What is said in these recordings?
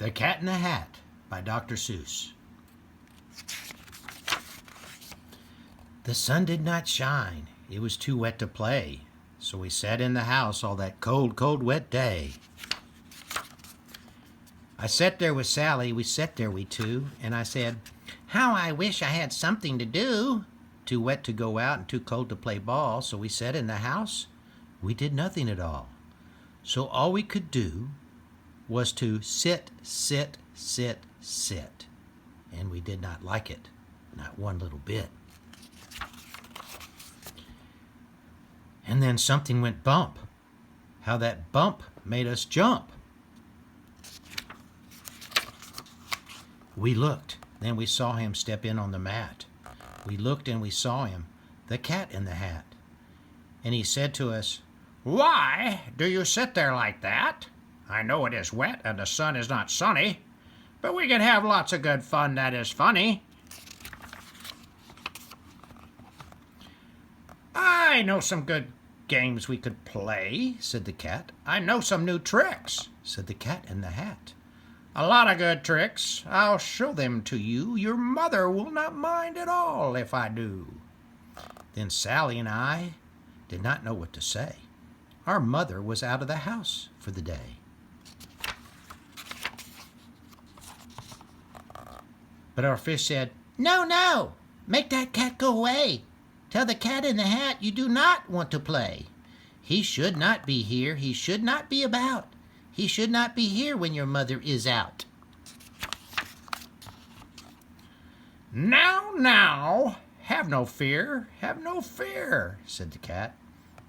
The Cat in the Hat by Dr. Seuss. The sun did not shine. It was too wet to play. So we sat in the house all that cold, cold, wet day. I sat there with Sally, we sat there, we two, and I said, "How I wish I had something to do." Too wet to go out and too cold to play ball, so we sat in the house. We did nothing at all. So all we could do was to sit, sit, sit, sit. And we did not like it, not one little bit. And then something went bump. How that bump made us jump. We looked, then we saw him step in on the mat. We looked and we saw him, the Cat in the Hat. And he said to us, "Why do you sit there like that? I know it is wet and the sun is not sunny, but we can have lots of good fun that is funny." "I know some good games we could play," said the cat. "I know some new tricks," said the Cat in the Hat. "A lot of good tricks. I'll show them to you. Your mother will not mind at all if I do." Then Sally and I did not know what to say. Our mother was out of the house for the day. But our fish said, "No, no, make that cat go away. Tell the Cat in the Hat you do not want to play. He should not be here. He should not be about. He should not be here when your mother is out." Now, have no fear, said the cat.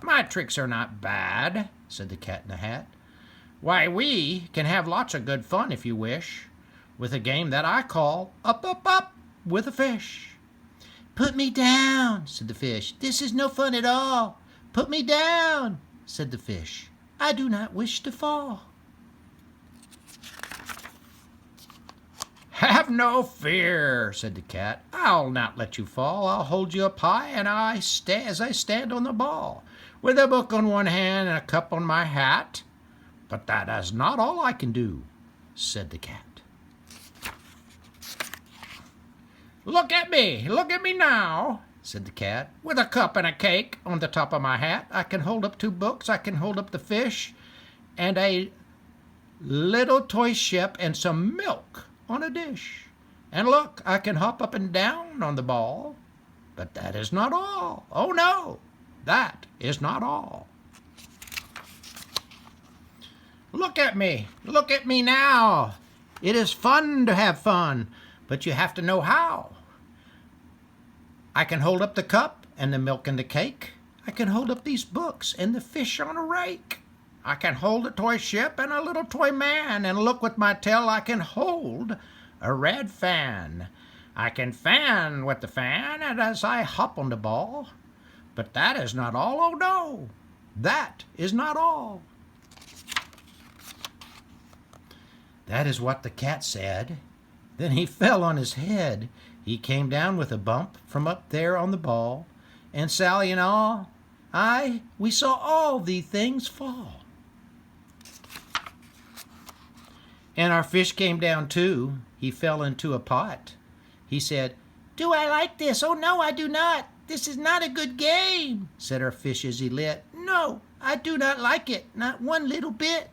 "My tricks are not bad," said the Cat in the Hat. "Why, we can have lots of good fun if you wish, with a game that I call Up, Up, Up with a Fish." "Put me down," said the fish. "This is no fun at all." "Put me down," said the fish. "I do not wish to fall." "Have no fear," said the cat. "I'll not let you fall. I'll hold you up high, and as I stand on the ball, with a book on one hand and a cup on my hat. But that is not all I can do," said the cat. Look at me now," said the cat, "with a cup and a cake on the top of my hat. I can hold up 2 books, I can hold up the fish, and a little toy ship and some milk on a dish. And look, I can hop up and down on the ball. But that is not all. Oh no, that is not all. Look at me now. It is fun to have fun, but you have to know how. I can hold up the cup and the milk and the cake. I can hold up these books and the fish on a rake. I can hold a toy ship and a little toy man, and look, with my tail I can hold a red fan. I can fan with the fan and as I hop on the ball. But that is not all. Oh no, that is not all." That is what the cat said. Then he fell on his head. He came down with a bump from up there on the ball, and Sally and we saw all the things fall. And our fish came down too. He fell into a pot. He said, "Do I like this? Oh no, I do not. This is not a good game," said our fish as he lit. "No, I do not like it, not one little bit."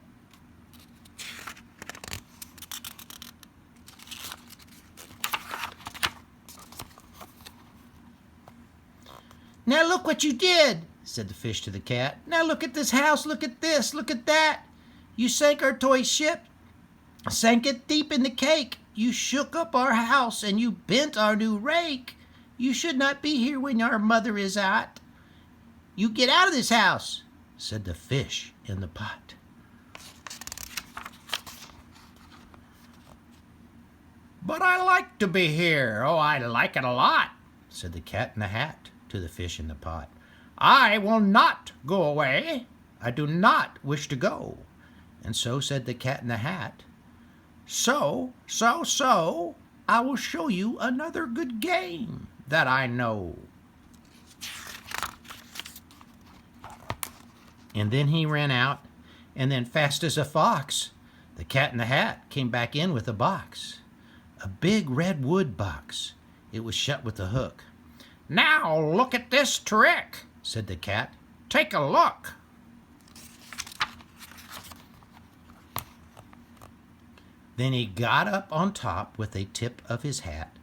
"Now look what you did," said the fish to the cat. "Now look at this house, look at this, look at that. You sank our toy ship, sank it deep in the cake. You shook up our house and you bent our new rake. You should not be here when our mother is out. You get out of this house," said the fish in the pot. "But I like to be here. Oh, I like it a lot," said the Cat in the Hat to the fish in the pot. "I will not go away. I do not wish to go." And so said the Cat in the Hat. So, I will show you another good game that I know." And then he ran out, and then fast as a fox, The Cat in the Hat came back in with a box, a big red wood box. It was shut with a hook. "Now look at this trick," said the cat. "Take a look." Then he got up on top with a tip of his hat.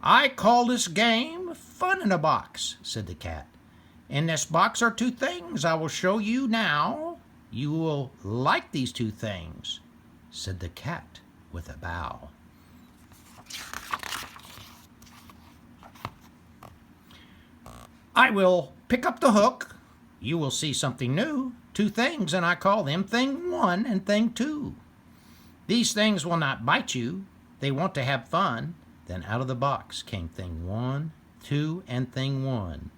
"I call this game Fun in a Box," said the cat. "In this box are two things I will show you now. You will like these two things," said the cat with a bow. "I will pick up the hook. You will see something new. Two things, and I call them Thing 1 and Thing 2. These things will not bite you. They want to have fun." Then out of the box came Thing 1, 2, and Thing 1.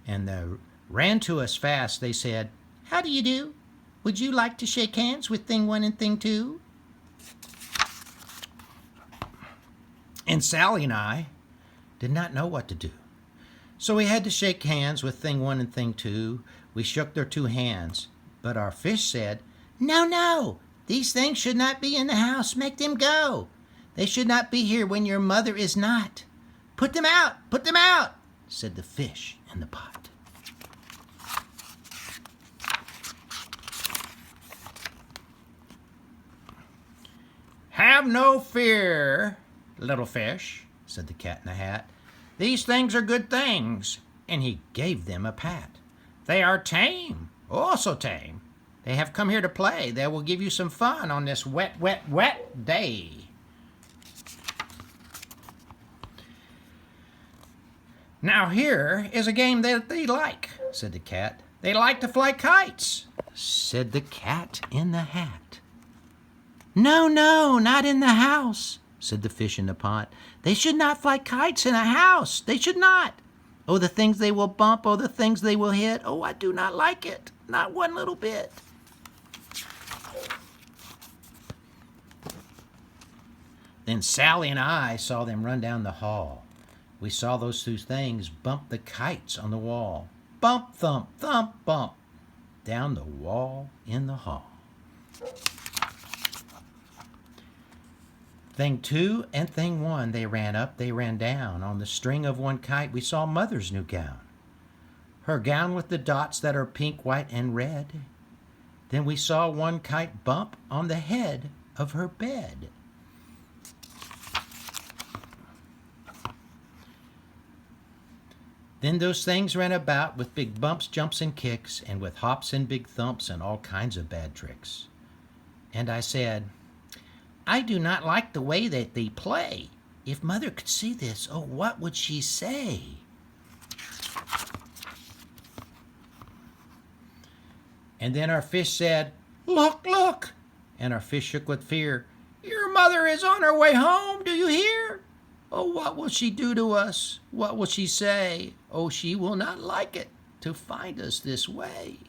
And they ran to us fast. They said, "How do you do? Would you like to shake hands with Thing 1 and Thing 2? And Sally and I did not know what to do. So we had to shake hands with Thing 1 and Thing 2. We shook their two hands. But our fish said, "No, no, these things should not be in the house. Make them go. They should not be here when your mother is not. Put them out, said the fish in the pot. "Have no fear, little fish," said the Cat in the Hat. "These things are good things," and he gave them a pat. "They are tame, oh so tame. They have come here to play. They will give you some fun on this wet, wet, wet day." "Now here is a game that they like," said the cat. "They like to fly kites," said the Cat in the Hat. "No, no, not in the house," said the fish in the pot. "They should not fly kites in a house. They should not. Oh, the things they will bump. Oh, the things they will hit. Oh, I do not like it. Not one little bit." Then Sally and I saw them run down the hall. We saw those two things bump the kites on the wall. Bump, thump, thump, bump, down the wall in the hall. Thing 2 and Thing 1, they ran up, they ran down. On the string of one kite we saw Mother's new gown. Her gown with the dots that are pink, white, and red. Then we saw one kite bump on the head of her bed. Then those things ran about with big bumps, jumps, and kicks, and with hops and big thumps and all kinds of bad tricks. And I said, "I do not like the way that they play. If Mother could see this, oh, what would she say?" And then our fish said, "Look, look!" And our fish shook with fear. "Your mother is on her way home, do you hear? Oh, what will she do to us? What will she say? Oh, she will not like it to find us this way."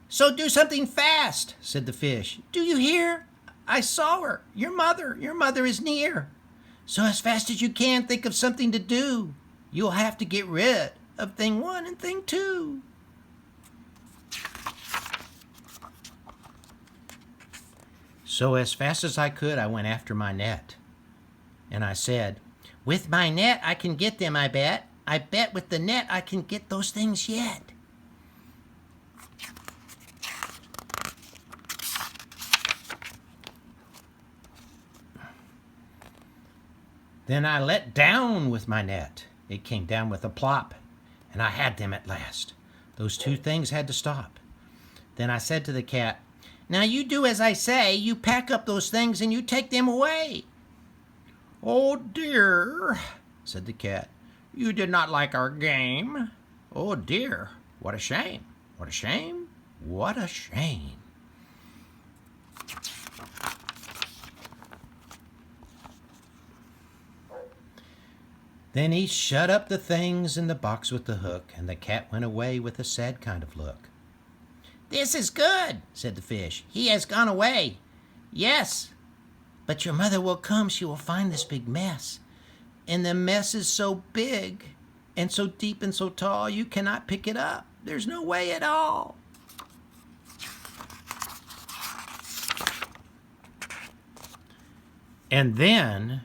"So do something fast," said the fish. "Do you hear? I saw her. Your mother is near. So as fast as you can, think of something to do. You'll have to get rid of Thing 1 and Thing 2. So as fast as I could, I went after my net. And I said, "With my net I can get them, I bet. I bet with the net I can get those things yet." Then I let down with my net. It came down with a plop, and I had them at last. Those two things had to stop. Then I said to the cat, "Now you do as I say. You pack up those things and you take them away." "Oh dear," said the cat, "you did not like our game. Oh dear, what a shame, what a shame, what a shame." Then he shut up the things in the box with the hook, and the cat went away with a sad kind of look. "This is good," said the fish. "He has gone away." "Yes, but your mother will come. She will find this big mess. And the mess is so big, and so deep and so tall you cannot pick it up. There's no way at all. And then,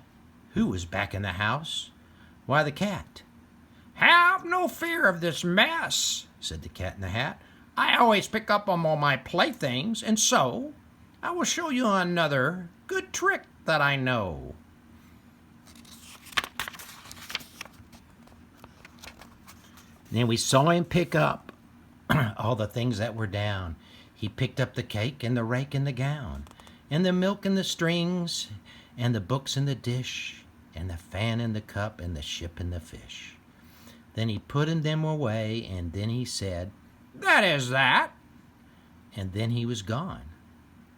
who was back in the house? Why, the cat. "Have no fear of this mess," said the Cat in the Hat. "I always pick up on all my playthings, and so I will show you another good trick that I know." Then we saw him pick up all the things that were down. He picked up the cake and the rake and the gown, and the milk and the strings, and the books and the dish, and the fan and the cup, and the ship and the fish. Then he put them away, and then he said, "That is that." And then he was gone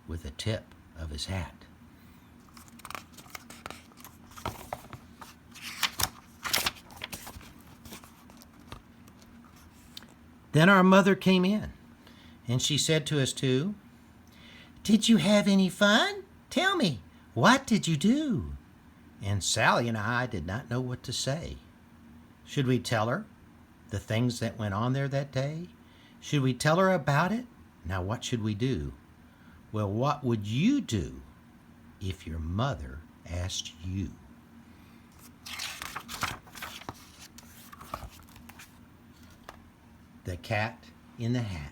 with the tip of his hat. Then our mother came in, and she said to us two, "Did you have any fun? Tell me, what did you do?" And Sally and I did not know what to say. Should we tell her the things that went on there that day? Should we tell her about it? Now what should we do? Well, what would you do if your mother asked you? The Cat in the Hat.